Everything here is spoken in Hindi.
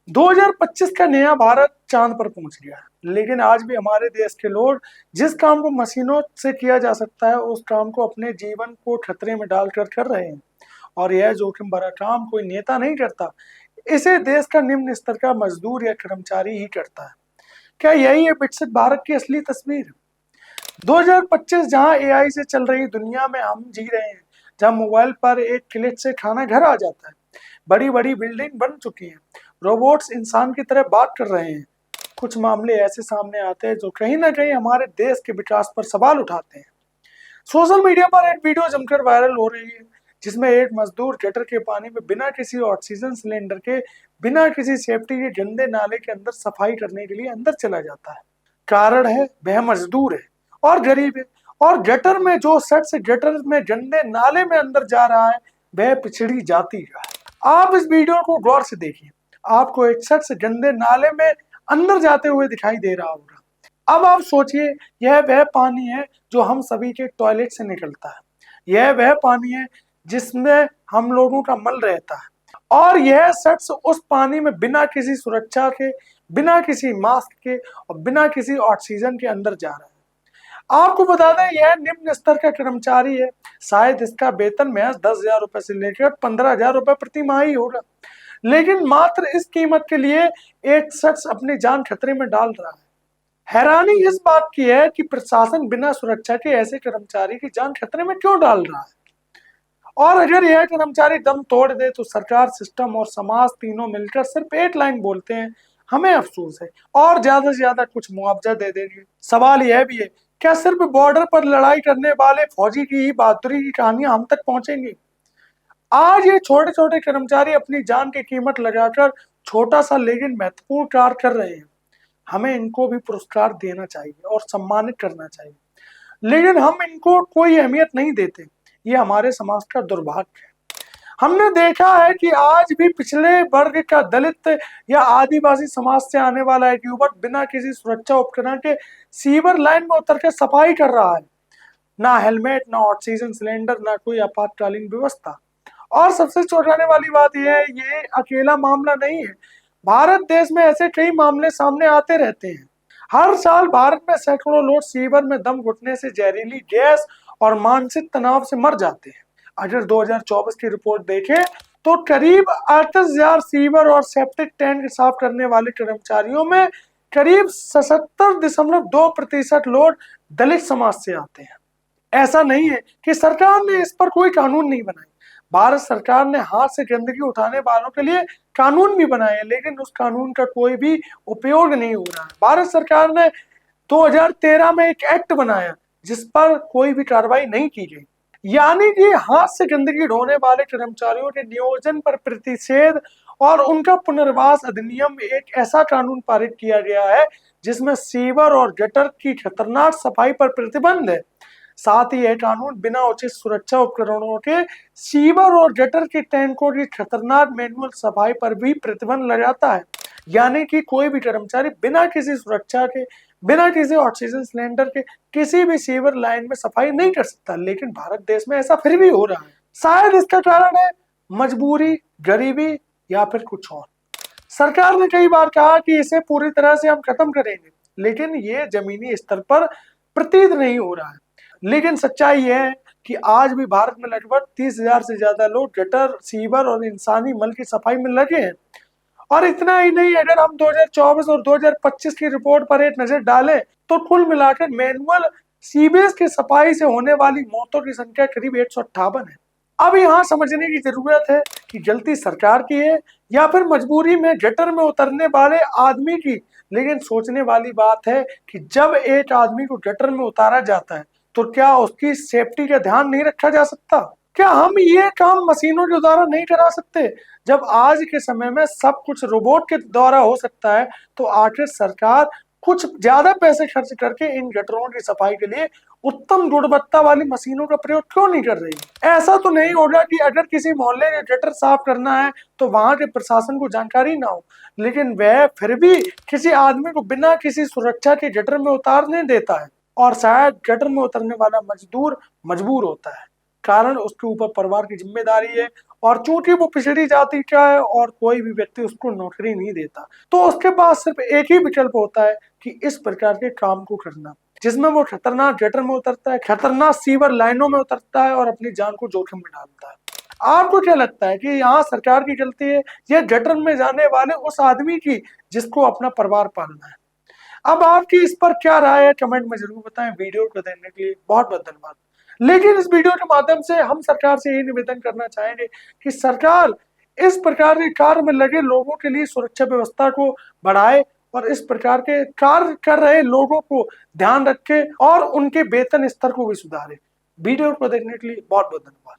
2025 का नया भारत चांद पर पहुंच गया है, लेकिन आज भी हमारे देश के लोग जिस काम को मशीनों से किया जा सकता है उस काम को अपने जीवन को खतरे में डालकर कर रहे हैं। और यह जोखिम भरा काम कोई नेता नहीं करता, इसे देश का निम्न स्तर का मजदूर या कर्मचारी ही करता है। क्या यही है विकसित भारत की असली तस्वीर? 2025 जहां एआई से चल रही दुनिया में हम जी रहे हैं, जहां मोबाइल पर एक क्लिक से खाना घर आ जाता है, बड़ी बड़ी बिल्डिंग बन चुकी हैं, रोबोट्स इंसान की तरह बात कर रहे हैं, कुछ मामले ऐसे सामने आते हैं जो कहीं ना कहीं हमारे देश के विकास पर सवाल उठाते हैं। सोशल मीडिया पर एक वीडियो जमकर वायरल हो रही है, जिसमें एक मजदूर गटर के पानी में बिना किसी ऑक्सीजन सिलेंडर के, बिना किसी सेफ्टी के गंदे नाले के अंदर सफाई करने के लिए अंदर चला जाता है। कारण है वह मजदूर है और गरीब है, और गटर में जो शख्स गटर में गंदे नाले में अंदर जा रहा है वह पिछड़ी जाति का है। आप इस वीडियो को गौर से देखिए, आपको एक शख्स गंदे नाले में अंदर जाते हुए दिखाई दे रहा होगा। अब आप सोचिए, यह वह पानी है जो हम सभी के टॉयलेट से निकलता है, यह वह पानी है जिसमें हम लोगों का मल रहता है, और यह शख्स उस पानी में बिना किसी सुरक्षा के, बिना किसी मास्क के और बिना किसी ऑक्सीजन के अंदर जा रहा है। आपको बता दें, यह निम्न स्तर का कर्मचारी है, शायद इसका वेतन महज 10,000 रुपए से लेकर 15,000 रुपए प्रति माह ही होगा, लेकिन मात्र इस कीमत के लिए एक शख्स अपनी जान खतरे में डाल रहा है। हैरानी इस बात की है कि प्रशासन बिना सुरक्षा के ऐसे कर्मचारी की जान खतरे में क्यों डाल रहा है, और अगर यह कर्मचारी दम तोड़ दे तो सरकार, सिस्टम और समाज तीनों मिलकर सिर्फ एक लाइन बोलते हैं, हमें अफसोस है, और ज्यादा से ज्यादा कुछ मुआवजा दे देंगे। सवाल यह भी है, क्या सिर्फ बॉर्डर पर लड़ाई करने वाले फौजी की ही बहादुरी की कहानियां हम तक पहुंचेंगी? आज ये छोटे छोटे कर्मचारी अपनी जान की कीमत लगाकर छोटा सा लेकिन महत्वपूर्ण कार्य कर रहे हैं। हमें इनको भी पुरस्कार देना चाहिए और सम्मानित करना चाहिए, लेकिन हम इनको कोई अहमियत नहीं देते। ये हमारे समाज का दुर्भाग्य है। हमने देखा है कि आज भी पिछले वर्ग का, दलित या आदिवासी समाज से आने वाला एक युवक बिना किसी सुरक्षा उपकरण के सीवर लाइन में उतर कर सफाई कर रहा है। ना हेलमेट, ना ऑक्सीजन सिलेंडर, ना कोई आपातकालीन व्यवस्था। और सबसे चौंकाने वाली बात यह है, ये अकेला मामला नहीं है। भारत देश में ऐसे कई मामले सामने आते रहते हैं। हर साल भारत में सैकड़ों लोग सीवर में दम घुटने से, जहरीली गैस और मानसिक तनाव से मर जाते हैं। अगर 2024 की रिपोर्ट देखें तो करीब 38,000 सीवर और सेप्टिक टैंक साफ करने वाले कर्मचारियों में करीब 77.2% लोग दलित समाज से आते हैं। ऐसा नहीं है कि सरकार ने इस पर कोई कानून नहीं बनाए। भारत सरकार ने हाथ से गंदगी उठाने वालों के लिए कानून भी बनाए, लेकिन उस कानून का कोई भी उपयोग नहीं हो रहा है। भारत सरकार ने 2013 में एक एक्ट बनाया जिस पर कोई भी कार्रवाई नहीं की गई, यानी कि हाथ से गंदगी ढोने वाले कर्मचारियों के नियोजन पर प्रतिषेध और उनका पुनर्वास अधिनियम, एक ऐसा कानून पारित किया गया है जिसमें सीवर और गटर की खतरनाक सफाई पर प्रतिबंध है। साथ ही यह कानून बिना उचित सुरक्षा उपकरणों के सीवर और गटर के टैंकों की खतरनाक मैनुअल सफाई पर भी प्रतिबंध लगाता है, यानी कि कोई भी कर्मचारी बिना किसी सुरक्षा के, बिना किसी ऑक्सीजन सिलेंडर के किसी भी सीवर लाइन में सफाई नहीं कर सकता। लेकिन भारत देश में ऐसा फिर भी हो रहा है। शायद इसका कारण है मजबूरी, गरीबी या फिर कुछ और। सरकार ने कई बार कहा कि इसे पूरी तरह से हम खत्म करेंगे, लेकिन ये जमीनी स्तर पर प्रतीत नहीं हो रहा है। लेकिन सच्चाई यह है कि आज भी भारत में लगभग 30,000 से ज्यादा लोग गटर, सीवर और इंसानी मल की सफाई में लगे हैं। और इतना ही नहीं, अगर हम 2024 और 2025 की रिपोर्ट पर एक नजर डालें तो कुल मिलाकर मैनुअल सीवेज की सफाई से होने वाली मौतों की संख्या करीब 158 है। अब यहाँ समझने की जरूरत है कि गलती सरकार की है या फिर मजबूरी में गटर में उतरने वाले आदमी की। लेकिन सोचने वाली बात है कि जब एक आदमी को गटर में उतारा जाता है तो क्या उसकी सेफ्टी का ध्यान नहीं रखा जा सकता? क्या हम ये काम मशीनों के द्वारा नहीं करा सकते? जब आज के समय में सब कुछ रोबोट के द्वारा हो सकता है, तो आखिर सरकार कुछ ज्यादा पैसे खर्च करके इन गटरों की सफाई के लिए उत्तम गुणवत्ता वाली मशीनों का प्रयोग क्यों नहीं कर रही? ऐसा तो नहीं होगा कि अगर किसी मोहल्ले में गटर साफ करना है तो वहां के प्रशासन को जानकारी ना हो, लेकिन वह फिर भी किसी आदमी को बिना किसी सुरक्षा के गटर में उतारने देता है, और शायद गटर में उतरने वाला मजदूर मजबूर होता है। कारण उसके ऊपर परिवार की जिम्मेदारी है, और चूंकि वो पिछड़ी जाति का है और कोई भी व्यक्ति उसको नौकरी नहीं देता, तो उसके पास सिर्फ एक ही विकल्प होता है कि इस प्रकार के काम को करना, जिसमें वो खतरनाक गटर में उतरता है, खतरनाक सीवर लाइनों में उतरता है और अपनी जान को जोखिम में डालता है। आपको क्या लगता है कि यहाँ सरकार की गलती है या गटर में जाने वाले उस आदमी की जिसको अपना परिवार पालना है? अब आपकी इस पर क्या राय है, कमेंट में जरूर बताएं। वीडियो को देखने के लिए बहुत बहुत धन्यवाद। लेकिन इस वीडियो के माध्यम से हम सरकार से यही निवेदन करना चाहेंगे कि सरकार इस प्रकार के कार्य में लगे लोगों के लिए सुरक्षा व्यवस्था को बढ़ाए और इस प्रकार के कार्य कर रहे लोगों को ध्यान रखे और उनके वेतन स्तर को भी सुधारे। वीडियो को देखने के लिए बहुत बहुत धन्यवाद।